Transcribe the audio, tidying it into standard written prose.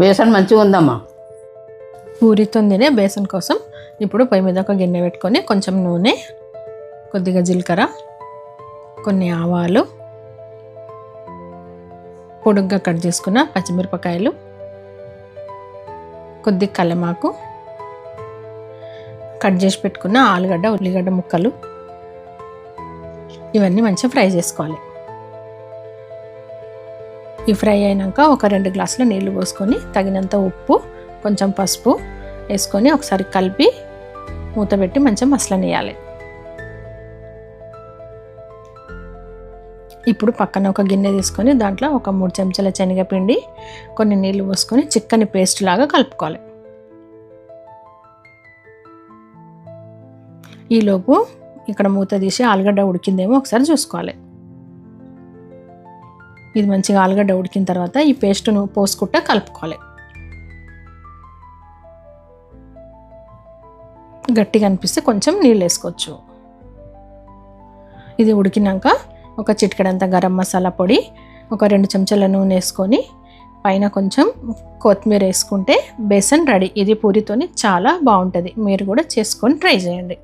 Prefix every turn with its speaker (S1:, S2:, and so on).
S1: బేసన్ మంచిగా ఉందమ్మా.
S2: పూరితో తినే బేసన్ కోసం ఇప్పుడు పొయ్యి మీద ఒక గిన్నె పెట్టుకొని కొంచెం నూనె, కొద్దిగా జీలకర్ర, కొన్ని ఆవాలు, పొడుగ్గా కట్ చేసుకున్న పచ్చిమిరపకాయలు, కొద్ది కల్లెమాకు, కట్ చేసి పెట్టుకున్న ఆలుగడ్డ, ఉల్లిగడ్డ ముక్కలు ఇవన్నీ మంచిగా ఫ్రై చేసుకోవాలి. ఈ ఫ్రై అయినాక ఒక 2 గ్లాసుల నీళ్లు పోసుకొని తగినంత ఉప్పు, కొంచెం పసుపు వేసుకొని ఒకసారి కలిపి మూత పెట్టి మంచిగా మసలనియాలి. ఇప్పుడు పక్కన ఒక గిన్నె తీసుకొని దాంట్లో ఒక 3 చెంచాల శనగపిండి, కొన్ని నీళ్లు పోసుకొని చిక్కని పేస్ట్ లాగా కలుపుకోవాలి. ఈలోపు ఇక్కడ మూత తీసి ఆలుగడ్డ ఉడికిందేమో ఒకసారి చూసుకోవాలి. ఇది మంచిగా ఆలుగడ్డ ఉడికిన తర్వాత ఈ పేస్ట్ను పోసుకుంటే కలుపుకోవాలి. గట్టిగా అనిపిస్తే కొంచెం నీళ్ళు వేసుకోవచ్చు. ఇది ఉడికినాక ఒక చిటికెడంత గరం మసాలా పొడి, ఒక 2 చెంచాల నూనె వేసుకొని పైన కొంచెం కొత్తిమీర వేసుకుంటే బేసన్ రెడీ. ఇది పూరితోని చాలా బాగుంటుంది. మీరు కూడా చేసుకొని ట్రై చేయండి.